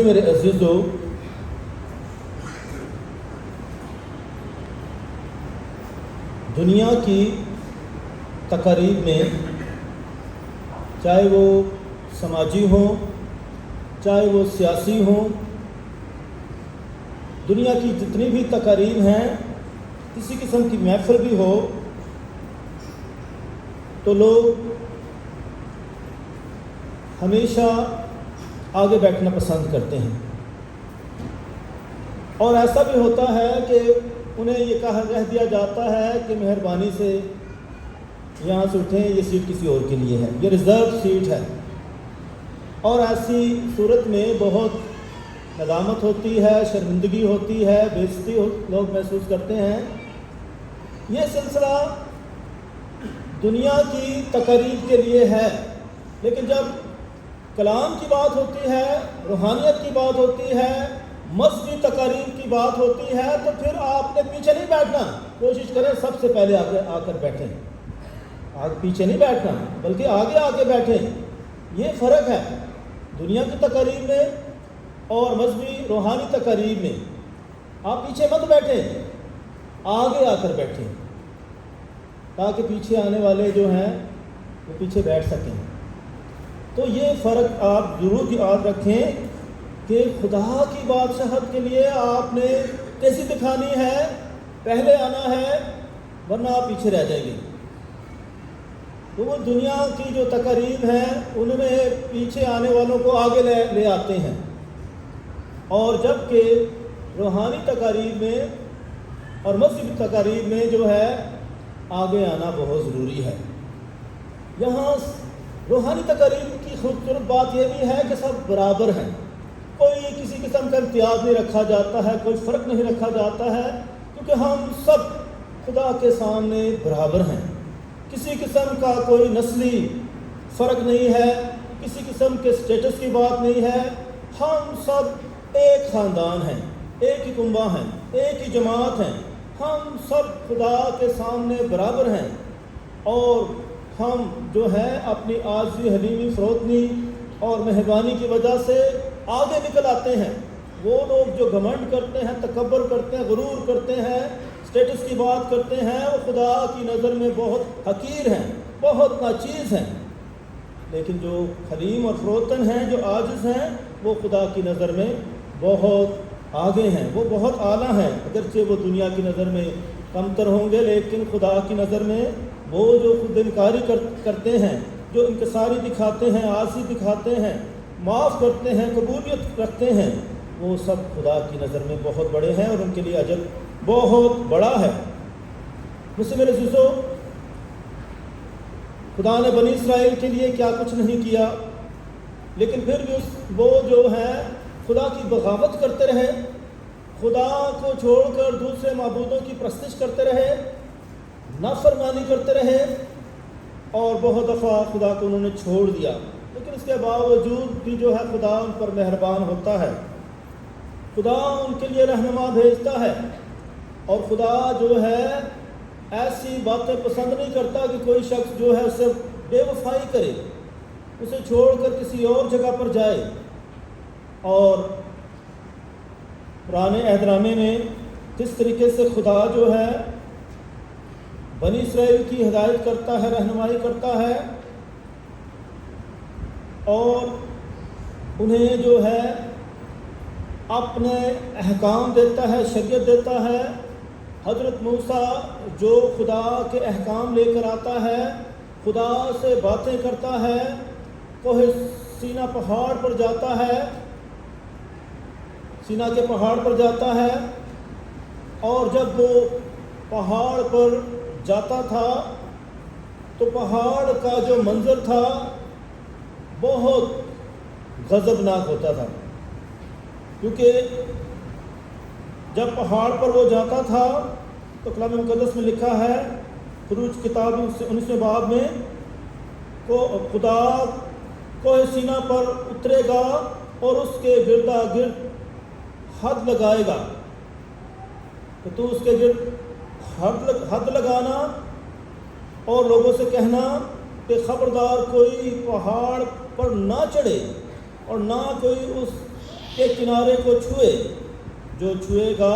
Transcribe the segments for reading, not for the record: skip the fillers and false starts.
میرے عزیزو، دنیا کی تقاریب میں چاہے وہ سماجی ہوں چاہے وہ سیاسی ہوں، دنیا کی جتنی بھی تقاریب ہیں، کسی قسم کی محفل بھی ہو تو لوگ ہمیشہ آگے بیٹھنا پسند کرتے ہیں، اور ایسا بھی ہوتا ہے کہ انہیں یہ کہہ دیا جاتا ہے کہ مہربانی سے یہاں سے اٹھیں، یہ سیٹ کسی اور کے لیے ہے، یہ ریزرو سیٹ ہے۔ اور ایسی صورت میں بہت ندامت ہوتی ہے، شرمندگی ہوتی ہے، بے عزتی لوگ محسوس کرتے ہیں۔ یہ سلسلہ دنیا کی تقاریب کے لیے ہے، لیکن جب کلام کی بات ہوتی ہے، روحانیت کی بات ہوتی ہے، مذہبی تقاریب کی بات ہوتی ہے، تو پھر آپ نے پیچھے نہیں بیٹھنا، کوشش کریں سب سے پہلے آگے آ کر بیٹھیں، پیچھے نہیں بیٹھنا بلکہ آگے آ کے بیٹھیں۔ یہ فرق ہے دنیا کی تقاریب میں اور مذہبی روحانی تقاریب میں۔ آپ پیچھے مت بیٹھیں، آگے آ کر بیٹھیں تاکہ پیچھے آنے والے جو ہیں وہ پیچھے بیٹھ سکیں۔ تو یہ فرق آپ ضرور یاد رکھیں کہ خدا کی بادشاہت کے لیے آپ نے کیسی دکھانی ہے، پہلے آنا ہے ورنہ آپ پیچھے رہ جائیں گے۔ تو وہ دنیا کی جو تقاریب ہیں ان میں پیچھے آنے والوں کو آگے لے آتے ہیں، اور جبکہ روحانی تقاریب میں اور مذہبی تقاریب میں جو ہے آگے آنا بہت ضروری ہے۔ یہاں روحانی تقاریب کی خوبصورت بات یہ بھی ہے کہ سب برابر ہیں، کوئی کسی قسم کا امتیاز نہیں رکھا جاتا ہے، کوئی فرق نہیں رکھا جاتا ہے، کیونکہ ہم سب خدا کے سامنے برابر ہیں۔ کسی قسم کا کوئی نسلی فرق نہیں ہے، کسی قسم کے سٹیٹس کی بات نہیں ہے، ہم سب ایک خاندان ہیں، ایک ہی کنبہ ہیں، ایک ہی جماعت ہیں، ہم سب خدا کے سامنے برابر ہیں، اور ہم جو ہے اپنی عاجزی، حلیمی، فروتنی اور مہربانی کی وجہ سے آگے نکل آتے ہیں۔ وہ لوگ جو گھمنڈ کرتے ہیں، تکبر کرتے ہیں، غرور کرتے ہیں، سٹیٹس کی بات کرتے ہیں، وہ خدا کی نظر میں بہت حقیر ہیں، بہت ناچیز ہیں، لیکن جو حلیم اور فروتن ہیں، جو عاجز ہیں، وہ خدا کی نظر میں بہت آگے ہیں، وہ بہت اعلیٰ ہیں۔ اگرچہ وہ دنیا کی نظر میں کمتر ہوں گے، لیکن خدا کی نظر میں وہ جو خود انکاری کرتے ہیں، جو انکساری دکھاتے ہیں، عاجزی دکھاتے ہیں، معاف کرتے ہیں، قبولیت رکھتے ہیں، وہ سب خدا کی نظر میں بہت بڑے ہیں، اور ان کے لیے اجر بہت بڑا ہے۔ مجھ سے میرے عزیزو، خدا نے بنی اسرائیل کے لیے کیا کچھ نہیں کیا، لیکن پھر بھی وہ جو ہے خدا کی بغاوت کرتے رہے، خدا کو چھوڑ کر دوسرے معبودوں کی پرستش کرتے رہے، نافرمانی کرتے رہے، اور بہت دفعہ خدا کو انہوں نے چھوڑ دیا، لیکن اس کے باوجود بھی جو ہے خدا ان پر مہربان ہوتا ہے، خدا ان کے لیے رہنما بھیجتا ہے، اور خدا جو ہے ایسی باتیں پسند نہیں کرتا کہ کوئی شخص جو ہے اسے بے وفائی کرے، اسے چھوڑ کر کسی اور جگہ پر جائے۔ اور پرانے عہد نامے میں کس طریقے سے خدا جو ہے بنی اسرائیل کی ہدایت کرتا ہے، رہنمائی کرتا ہے، اور انہیں جو ہے اپنے احکام دیتا ہے، شریعت دیتا ہے۔ حضرت موسیٰ جو خدا کے احکام لے کر آتا ہے، خدا سے باتیں کرتا ہے، کوہ سینا پہاڑ پر جاتا ہے، سینا کے پہاڑ پر جاتا ہے، اور جب وہ پہاڑ پر جاتا تھا تو پہاڑ کا جو منظر تھا بہت غضبناک ہوتا تھا، کیونکہ جب پہاڑ پر وہ جاتا تھا تو کلام مقدس میں لکھا ہے، خروج کتاب 19 باب میں، خدا کوہ سینا پر اترے گا اور اس کے گردا گرد حد لگائے گا، تو اس کے گرد حد لگانا اور لوگوں سے کہنا کہ خبردار کوئی پہاڑ پر نہ چڑھے اور نہ کوئی اس کے کنارے کو چھوئے، جو چھوئے گا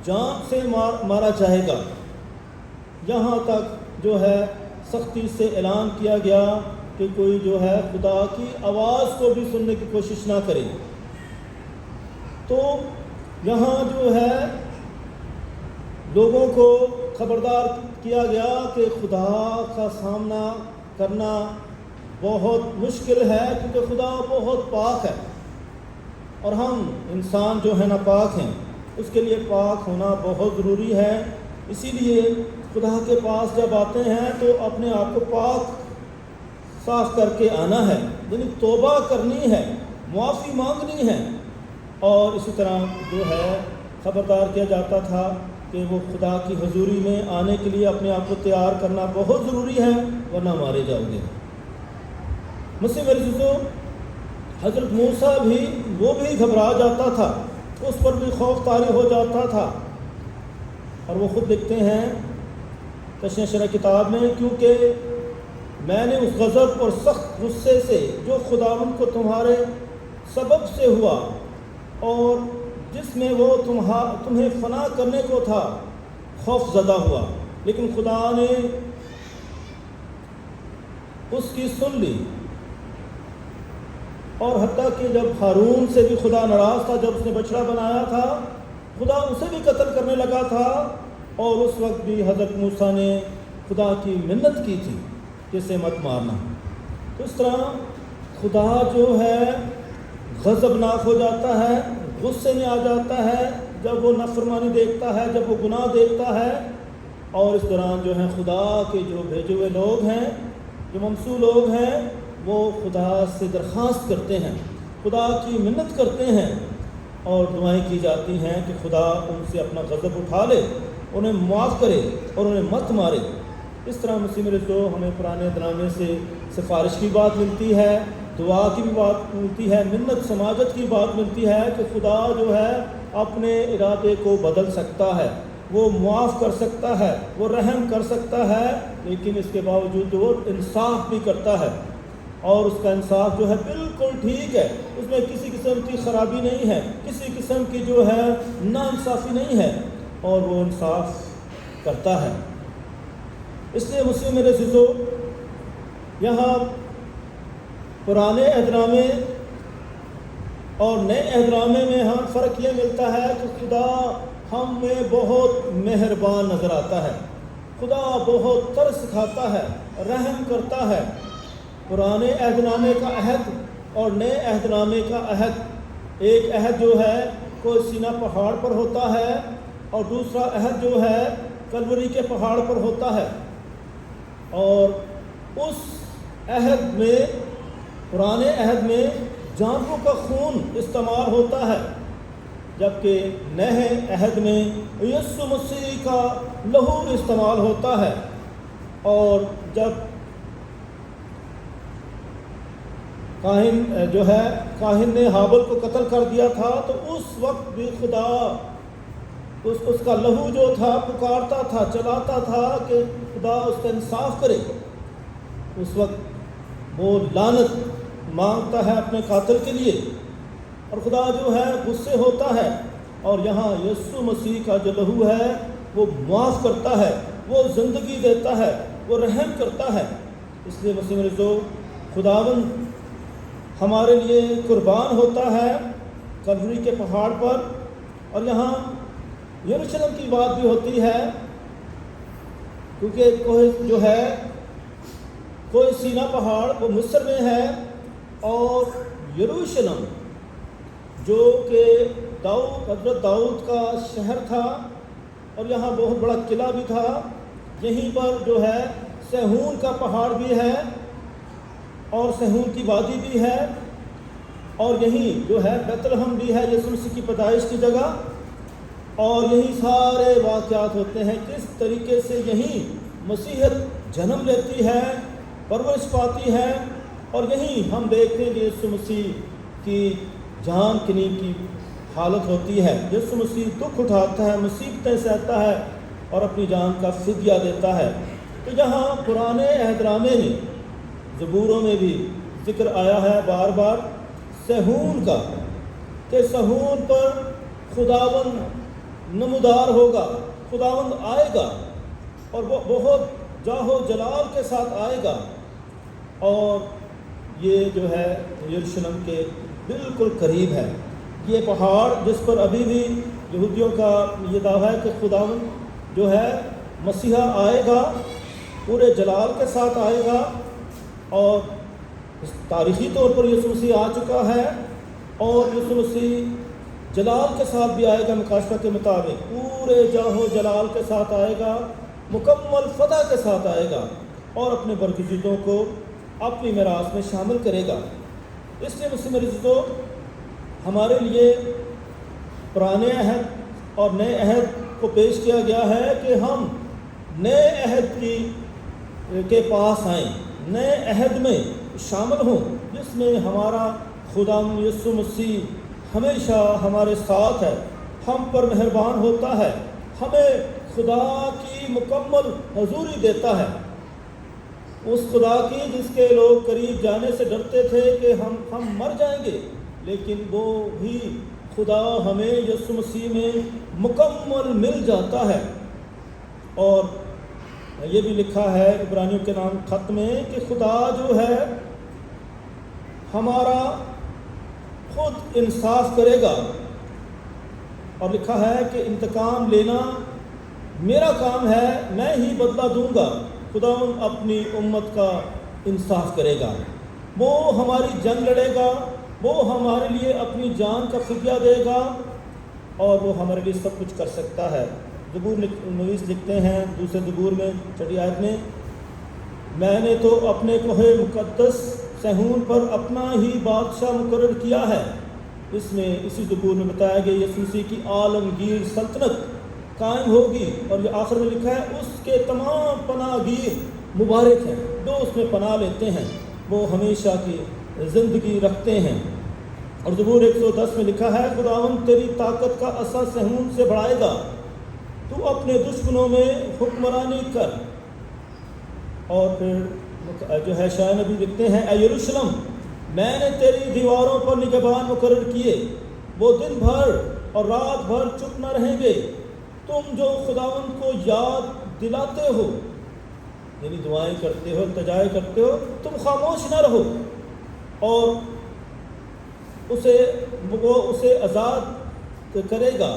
جان سے مارا جائے گا۔ یہاں تک جو ہے سختی سے اعلان کیا گیا کہ کوئی جو ہے خدا کی آواز کو بھی سننے کی کوشش نہ کرے۔ تو یہاں جو ہے لوگوں کو خبردار کیا گیا کہ خدا کا سامنا کرنا بہت مشکل ہے، کیونکہ خدا بہت پاک ہے اور ہم انسان جو ہے ناپاک ہیں۔ اس کے لیے پاک ہونا بہت ضروری ہے۔ اسی لیے خدا کے پاس جب آتے ہیں تو اپنے آپ کو پاک صاف کر کے آنا ہے، یعنی توبہ کرنی ہے، معافی مانگنی ہے۔ اور اسی طرح جو ہے خبردار کیا جاتا تھا کہ وہ خدا کی حضوری میں آنے کے لیے اپنے آپ کو تیار کرنا بہت ضروری ہے، ورنہ مارے جاؤ گے۔ مسیح میرے عزیزو، حضرت موسیٰ بھی وہ بھی گھبرا جاتا تھا، اس پر بھی خوف طاری ہو جاتا تھا، اور وہ خود لکھتے ہیں تشریح شرح کتاب میں، کیونکہ میں نے اس غضب اور سخت غصے سے جو خداوند کو تمہارے سبب سے ہوا اور جس میں وہ تمہیں فنا کرنے کو تھا، خوف زدہ ہوا، لیکن خدا نے اس کی سن لی۔ اور حتیٰ کہ جب ہارون سے بھی خدا ناراض تھا، جب اس نے بچڑا بنایا تھا، خدا اسے بھی قتل کرنے لگا تھا، اور اس وقت بھی حضرت موسیٰ نے خدا کی منت کی تھی کہ اسے مت مارنا۔ تو اس طرح خدا جو ہے غضبناک ہو جاتا ہے، غصے میں آ جاتا ہے جب وہ نافرمانی دیکھتا ہے، جب وہ گناہ دیکھتا ہے۔ اور اس دوران جو ہے خدا کے جو بھیجے ہوئے لوگ ہیں، جو ممسوح لوگ ہیں، وہ خدا سے درخواست کرتے ہیں، خدا کی منت کرتے ہیں، اور دعائیں کی جاتی ہیں کہ خدا ان سے اپنا غضب اٹھا لے، انہیں معاف کرے اور انہیں مت مارے۔ اس طرح مسیح میرے تو ہمیں پرانے ڈرامے سے سفارش کی بات ملتی ہے، دعا کی بھی بات ملتی ہے، منت سماجت کی بات ملتی ہے کہ خدا جو ہے اپنے ارادے کو بدل سکتا ہے، وہ معاف کر سکتا ہے، وہ رحم کر سکتا ہے، لیکن اس کے باوجود وہ انصاف بھی کرتا ہے، اور اس کا انصاف جو ہے بالکل ٹھیک ہے، اس میں کسی قسم کی خرابی نہیں ہے، کسی قسم کی جو ہے ناانصافی نہیں ہے، اور وہ انصاف کرتا ہے۔ اس لیے مسیح میرے عزیزو، یہاں پرانے عہدنامے اور نئے عہدنامے میں ہم فرق یہ ملتا ہے کہ خدا ہم میں بہت مہربان نظر آتا ہے، خدا بہت ترس کھاتا ہے، رحم کرتا ہے۔ پرانے عہدنامے کا عہد اور نئے عہدنامے کا عہد، ایک عہد جو ہے کوئی سینا پہاڑ پر ہوتا ہے، اور دوسرا عہد جو ہے کلوری کے پہاڑ پر ہوتا ہے، اور اس عہد میں، پرانے عہد میں جانوروں کا خون استعمال ہوتا ہے، جبکہ نئے عہد میں یسوع مسیح کا لہو استعمال ہوتا ہے۔ اور جب کاہن نے ہابل کو قتل کر دیا تھا، تو اس وقت بھی خدا اس کا لہو جو تھا پکارتا تھا، چلاتا تھا کہ خدا اس کا انصاف کرے۔ اس وقت وہ لعنت مانگتا ہے اپنے قاتل کے لیے، اور خدا جو ہے غصے ہوتا ہے، اور یہاں یسوع مسیح کا جو لہو ہے وہ معاف کرتا ہے، وہ زندگی دیتا ہے، وہ رحم کرتا ہے۔ اس لیے مسیح مرزو خداوند ہمارے لیے قربان ہوتا ہے کلوری کے پہاڑ پر۔ اور یہاں یروشلم کی بات بھی ہوتی ہے، کیونکہ کوئی جو ہے کوئی سینا پہاڑ وہ مصر میں ہے، اور یروشلم جو کہ حضرت داؤد کا شہر تھا، اور یہاں بہت بڑا قلعہ بھی تھا۔ یہیں پر جو ہے سہون کا پہاڑ بھی ہے، اور سہون کی وادی بھی ہے، اور یہیں جو ہے بیت لحم بھی ہے، یسوع مسیح کی پیدائش کی جگہ، اور یہی سارے واقعات ہوتے ہیں کس طریقے سے یہیں مسیحیت جنم لیتی ہے، پرورش پاتی ہے، اور یہیں ہم دیکھتے ہیں کہ یسوع مسیح کی جان کنی کی حالت ہوتی ہے۔ یسوع مسیح دکھ اٹھاتا ہے، مصیبتیں سہتا ہے، اور اپنی جان کا فدیہ دیتا ہے۔ تو یہاں پرانے عہدنامے میں، زبوروں میں بھی ذکر آیا ہے بار بار سہون کا، کہ صہیون پر خداوند نمودار ہوگا، خداوند آئے گا اور وہ بہت جاہ و جلال کے ساتھ آئے گا، اور یہ جو ہے یروشلم کے بالکل قریب ہے۔ یہ پہاڑ جس پر ابھی بھی یہودیوں کا یہ دعویٰ ہے کہ خداوند جو ہے مسیحا آئے گا، پورے جلال کے ساتھ آئے گا، اور تاریخی طور پر یسوع مسیح آ چکا ہے، اور یسوع مسیح جلال کے ساتھ بھی آئے گا، مکاشفہ کے مطابق پورے جاہ و جلال کے ساتھ آئے گا، مکمل فتح کے ساتھ آئے گا، اور اپنے برگزیدوں کو اپنی میراث میں شامل کرے گا۔ اس لیے مسلم عزیزو، ہمارے لیے پرانے عہد اور نئے عہد کو پیش کیا گیا ہے کہ ہم نئے عہد کے پاس آئیں، نئے عہد میں شامل ہوں، جس میں ہمارا خدا یسوع مسیح ہمیشہ ہمارے ساتھ ہے، ہم پر مہربان ہوتا ہے، ہمیں خدا کی مکمل حضوری دیتا ہے، اس خدا کی جس کے لوگ قریب جانے سے ڈرتے تھے کہ ہم مر جائیں گے، لیکن وہ بھی خدا ہمیں یسوع مسیح میں مکمل مل جاتا ہے۔ اور یہ بھی لکھا ہے عبرانیوں کے نام خط میں کہ خدا جو ہے ہمارا خود انصاف کرے گا، اور لکھا ہے کہ انتقام لینا میرا کام ہے، میں ہی بدلہ دوں گا۔ خداوند اپنی امت کا انصاف کرے گا، وہ ہماری جنگ لڑے گا، وہ ہمارے لیے اپنی جان کا فدیہ دے گا، اور وہ ہمارے لیے سب کچھ کر سکتا ہے۔ زبور نویس لکھتے ہیں دوسرے زبور میں 6 آیت میں، میں نے تو اپنے کوہ مقدس صہیون پر اپنا ہی بادشاہ مقرر کیا ہے۔ اس میں اسی زبور میں بتایا گیا یسوع مسیح کی عالمگیر سلطنت قائم ہوگی، اور یہ آخر میں لکھا ہے اس کے تمام پناہ گیر مبارک ہیں، جو اس میں پناہ لیتے ہیں وہ ہمیشہ کی زندگی رکھتے ہیں۔ اور زبور 110 میں لکھا ہے، خداوند تیری طاقت کا عصا صہیون سے بڑھائے گا، تو اپنے دشمنوں میں حکمرانی کر۔ اور پھر جو ہے شاہ نبی لکھتے ہیں، اے یروشلم، میں نے تیری دیواروں پر نگہبان مقرر کیے، وہ دن بھر اور رات بھر چپ نہ رہیں گے، تم جو خداوند کو یاد دلاتے ہو، یعنی دعائیں کرتے ہو، التجائیں کرتے ہو، تم خاموش نہ رہو، اور وہ اسے آزاد کرے گا،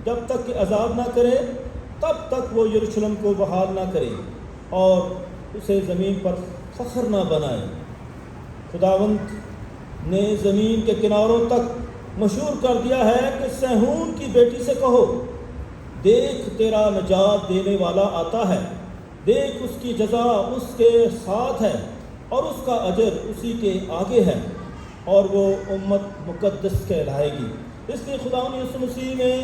جب تک کہ آزاد نہ کرے تب تک وہ یروشلم کو بحال نہ کرے اور اسے زمین پر فخر نہ بنائے۔ خداوند نے زمین کے کناروں تک مشہور کر دیا ہے کہ صہیون کی بیٹی سے کہو، دیکھ تیرا نجات دینے والا آتا ہے، دیکھ اس کی جزا اس کے ساتھ ہے اور اس کا اجر اسی کے آگے ہے، اور وہ امت مقدس کہلائے گی۔ اس لیے خداوند یسوع مسیح میں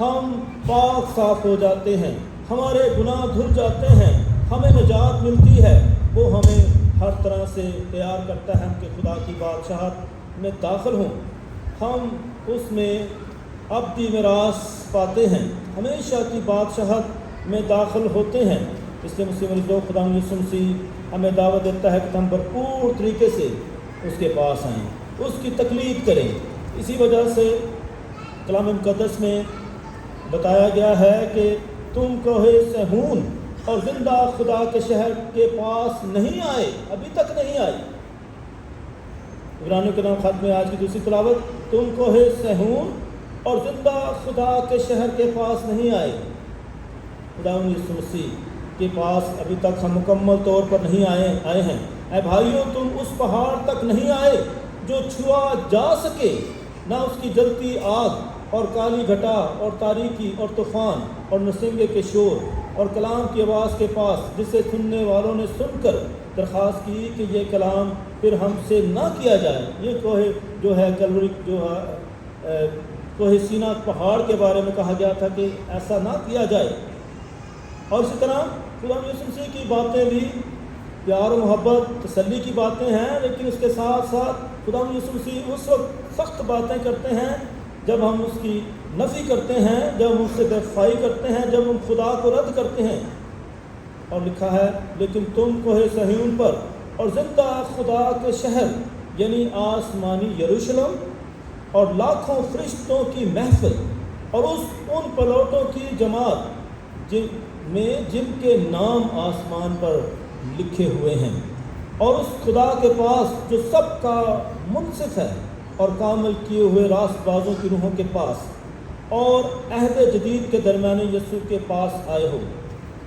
ہم پاک صاف ہو جاتے ہیں، ہمارے گناہ دھل جاتے ہیں، ہمیں نجات ملتی ہے، وہ ہمیں ہر طرح سے تیار کرتا ہے کہ خدا کی بادشاہت میں داخل ہوں، ہم اس میں ابدی میراث پاتے ہیں، ہمیشہ کی بادشاہت میں داخل ہوتے ہیں۔ اس لیے مسلم عزیزو، خداوند یسوع مسیح ہمیں دعوت دیتا ہے کہ ہم بھرپور طریقے سے اس کے پاس آئیں، اس کی تقلید کریں۔ اسی وجہ سے کلام مقدس میں بتایا گیا ہے کہ تم کوہ صہیون اور زندہ خدا کے شہر کے پاس نہیں آئے، ابھی تک نہیں آئے۔ عبرانیوں کے نام خط میں آج کی دوسری تلاوت، تم کوہ صہیون اور زندہ خدا کے شہر کے پاس نہیں آئے۔ خداوند یسوع مسیح کے پاس ابھی تک ہم مکمل طور پر نہیں آئے ہیں۔ اے بھائیو، تم اس پہاڑ تک نہیں آئے جو چھوا جا سکے، نہ اس کی جلتی آگ اور کالی گھٹا اور تاریکی اور طوفان اور نسنگے کے شور اور کلام کی آواز کے پاس، جسے سننے والوں نے سن کر درخواست کی کہ یہ کلام پھر ہم سے نہ کیا جائے۔ یہ کوہ جو ہے کلوری جو ہے کوہ سینا پہاڑ کے بارے میں کہا گیا تھا کہ ایسا نہ کیا جائے۔ اور اسی طرح خداوند یسوع مسیح کی باتیں بھی پیار و محبت تسلی کی باتیں ہیں، لیکن اس کے ساتھ ساتھ خداوند یسوع مسیح اس وقت سخت باتیں کرتے ہیں جب ہم اس کی نفی کرتے ہیں، جب ہم اس سے دفاعی کرتے ہیں، جب ہم خدا کو رد کرتے ہیں۔ اور لکھا ہے، لیکن تم کوہ صہیون پر اور زندہ خدا کے شہر یعنی آسمانی یروشلم اور لاکھوں فرشتوں کی محفل اور ان پلوٹوں کی جماعت جن کے نام آسمان پر لکھے ہوئے ہیں، اور اس خدا کے پاس جو سب کا منصف ہے اور کامل کیے ہوئے راست بازوں کی روحوں کے پاس، اور عہد جدید کے درمیان یسوع کے پاس آئے ہو۔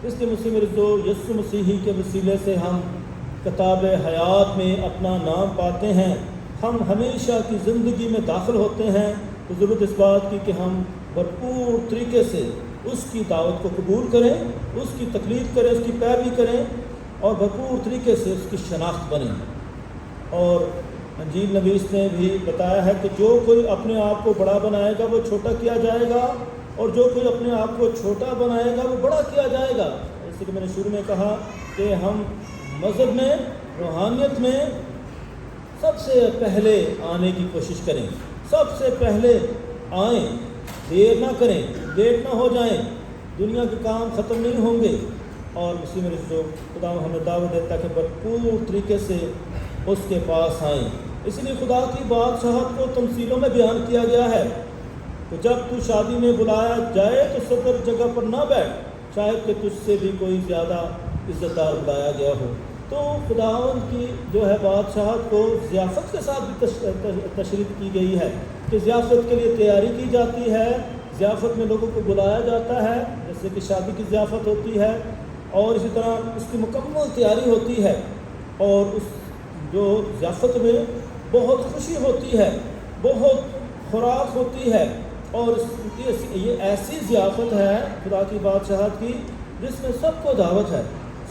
اس لیے مسیح مرزو یسوع مسیحی کے وسیلے سے ہم کتاب حیات میں اپنا نام پاتے ہیں، ہم ہمیشہ کی زندگی میں داخل ہوتے ہیں۔ تو ضرورت اس بات کی کہ ہم بھرپور طریقے سے اس کی دعوت کو قبول کریں، اس کی تقلید کریں، اس کی پیروی کریں، اور بھرپور طریقے سے اس کی شناخت بنیں۔ اور انجیل نویس نے بھی بتایا ہے کہ جو کوئی اپنے آپ کو بڑا بنائے گا وہ چھوٹا کیا جائے گا، اور جو کوئی اپنے آپ کو چھوٹا بنائے گا وہ بڑا کیا جائے گا۔ جیسے کہ میں نے شروع میں کہا کہ ہم مذہب میں، روحانیت میں سب سے پہلے آنے کی کوشش کریں، سب سے پہلے آئیں، دیر نہ کریں، لیٹ نہ ہو جائیں، دنیا کے کام ختم نہیں ہوں گے۔ اور اسی میں جو خدا ہمیں دعوت دیتا ہے کہ بھرپور طریقے سے اس کے پاس آئیں۔ اسی لیے خدا کی بادشاہت کو تمثیلوں میں بیان کیا گیا ہے کہ جب تو شادی میں بلایا جائے تو صدر جگہ پر نہ بیٹھ، شاید کہ تجھ سے بھی کوئی زیادہ عزت دار بلایا گیا ہو۔ تو خداوند کی جو ہے بادشاہت کو ضیافت کے ساتھ بھی تشریح کی گئی ہے کہ ضیافت کے لیے تیاری کی جاتی ہے، ضیافت میں لوگوں کو بلایا جاتا ہے جیسے کہ شادی کی ضیافت ہوتی ہے، اور اسی طرح اس کی مکمل تیاری ہوتی ہے، اور اس جو ضیافت میں بہت خوشی ہوتی ہے، بہت خوراک ہوتی ہے، اور یہ ایسی ضیافت ہے خدا کی بادشاہت کی جس میں سب کو دعوت ہے،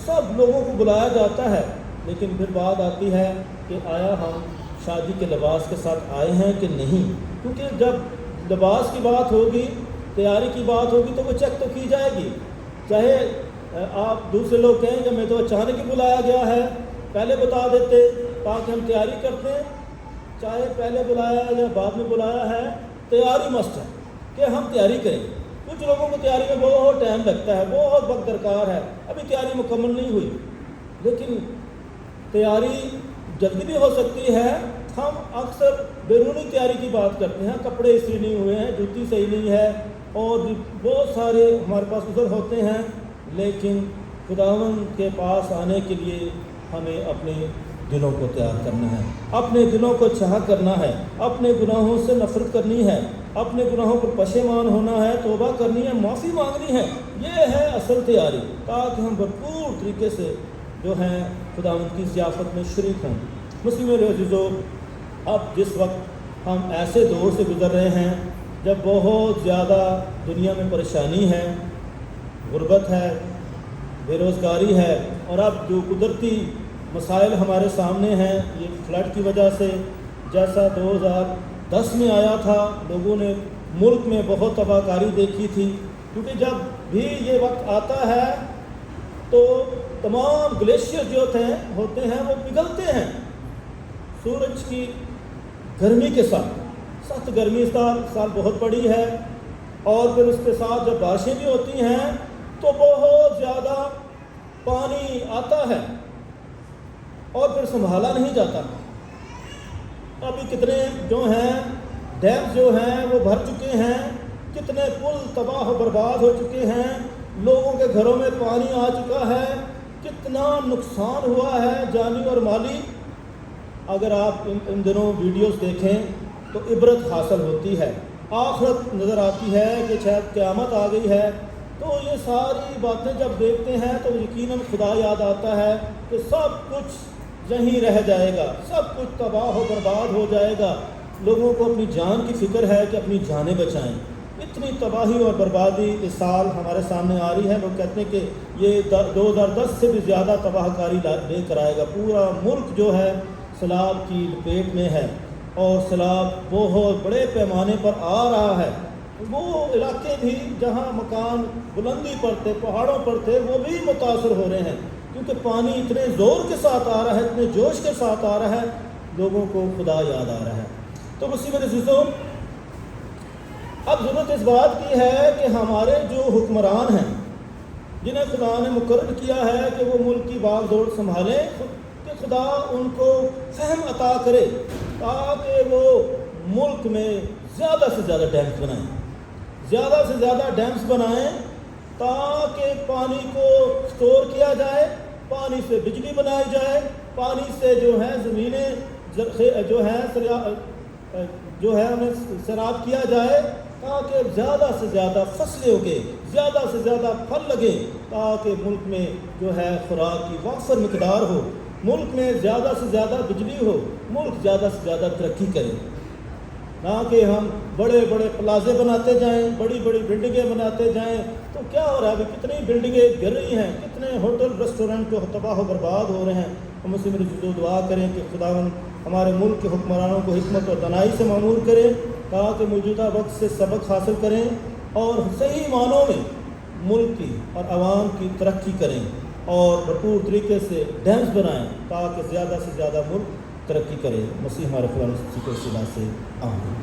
سب لوگوں کو بلایا جاتا ہے۔ لیکن پھر بات آتی ہے کہ آیا ہم شادی کے لباس کے ساتھ آئے ہیں کہ نہیں، کیونکہ جب لباس کی بات ہوگی، تیاری کی بات ہوگی تو وہ چیک تو کی جائے گی۔ چاہے آپ دوسرے لوگ کہیں کہ میں تو اچانک ہی بلایا گیا ہے، پہلے بتا دیتے تاکہ ہم تیاری کرتے ہیں، چاہے پہلے بلایا یا بعد میں بلایا ہے، تیاری مست ہے کہ ہم تیاری کریں۔ کچھ لوگوں کو تیاری میں بہت ٹائم لگتا ہے، بہت وقت درکار ہے، ابھی تیاری مکمل نہیں ہوئی، لیکن تیاری جلدی بھی ہو سکتی ہے۔ ہم اکثر بیرونی تیاری کی بات کرتے ہیں، کپڑے استری نہیں ہوئے ہیں، جوتی صحیح نہیں ہے، اور بہت سارے ہمارے پاس عذر ہوتے ہیں، لیکن خداوند کے پاس آنے کے لیے ہمیں اپنے دلوں کو تیار کرنا ہے، اپنے دلوں کو چاہ کرنا ہے، اپنے گناہوں سے نفرت کرنی ہے، اپنے گناہوں پر پشیمان ہونا ہے، توبہ کرنی ہے، معافی مانگنی ہے۔ یہ ہے اصل تیاری، تاکہ ہم بھرپور طریقے سے جو ہیں خداوند کی ضیافت میں شریک ہوں۔ مسلم عزیزو، اب جس وقت ہم ایسے دور سے گزر رہے ہیں جب بہت زیادہ دنیا میں پریشانی ہے، غربت ہے، بے روزگاری ہے، اور اب جو قدرتی مسائل ہمارے سامنے ہیں، یہ فلڈ کی وجہ سے جیسا 2010 میں آیا تھا، لوگوں نے ملک میں بہت تباہ کاری دیکھی تھی، کیونکہ جب بھی یہ وقت آتا ہے تو تمام گلیشیئر جو ہوتے ہیں وہ پگھلتے ہیں سورج کی گرمی کے ساتھ۔ سخت گرمی اس سال بہت بڑی ہے، اور پھر اس کے ساتھ جب بارشیں بھی ہوتی ہیں تو بہت زیادہ پانی آتا ہے اور پھر سنبھالا نہیں جاتا۔ ابھی کتنے جو ہیں ڈیم جو ہیں وہ بھر چکے ہیں، کتنے پل تباہ و برباد ہو چکے ہیں، لوگوں کے گھروں میں پانی آ چکا ہے، کتنا نقصان ہوا ہے جانی اور مالی۔ اگر آپ ان دنوں ویڈیوز دیکھیں تو عبرت حاصل ہوتی ہے، آخرت نظر آتی ہے کہ شاید قیامت آ گئی ہے۔ تو یہ ساری باتیں جب دیکھتے ہیں تو یقیناً خدا یاد آتا ہے کہ سب کچھ یہیں رہ جائے گا، سب کچھ تباہ و برباد ہو جائے گا۔ لوگوں کو اپنی جان کی فکر ہے کہ اپنی جانیں بچائیں۔ اتنی تباہی اور بربادی اس سال ہمارے سامنے آ رہی ہے، لوگ کہتے ہیں کہ یہ 2010 سے بھی زیادہ تباہ کاری لے کر آئے گا۔ پورا ملک جو ہے سیلاب کی لپیٹ میں ہے، اور سیلاب بہت بڑے پیمانے پر آ رہا ہے۔ وہ علاقے بھی جہاں مکان بلندی پر تھے، پہاڑوں پر تھے، وہ بھی متاثر ہو رہے ہیں، کیونکہ پانی اتنے زور کے ساتھ آ رہا ہے، اتنے جوش کے ساتھ آ رہا ہے، لوگوں کو خدا یاد آ رہا ہے۔ تو مسیح عزیزوں، اب ضرورت اس بات کی ہے کہ ہمارے جو حکمران ہیں، جنہیں خدا نے مقرر کیا ہے کہ وہ ملک کی باغ دوڑ سنبھالیں، کہ خدا ان کو فہم عطا کرے تاکہ وہ ملک میں زیادہ سے زیادہ ڈیمز بنائیں، زیادہ سے زیادہ ڈیمز بنائیں تاکہ پانی کو اسٹور کیا جائے، پانی سے بجلی بنائی جائے، پانی سے جو ہے زمینیں جو ہے انہیں سیراب کیا جائے، تاکہ زیادہ سے زیادہ فصلیں اگے، زیادہ سے زیادہ پھل لگے، تاکہ ملک میں جو ہے خوراک کی وافر مقدار ہو، ملک میں زیادہ سے زیادہ بجلی ہو، ملک زیادہ سے زیادہ ترقی کرے۔ نہ کہ ہم بڑے بڑے پلازے بناتے جائیں، بڑی بڑی بلڈنگیں بناتے جائیں، تو کیا ہو رہا ہے؟ ابھی کتنی بلڈنگیں گر رہی ہیں، کتنے ہوٹل ریسٹورنٹ جو تباہ و برباد ہو رہے ہیں۔ ہم اس میں دعا کریں کہ خداوند ہمارے ملک کے حکمرانوں کو حکمت و دانائی سے معمور کرے، تاکہ موجودہ وقت سے سبق حاصل کریں اور صحیح معنوں میں ملک کی اور عوام کی ترقی کریں، اور بھرپور طریقے سے ڈیمز بنائیں تاکہ زیادہ سے زیادہ ملک ترقی کرے۔ مسیح ہمارے خدا کے وسیلہ سے آمین۔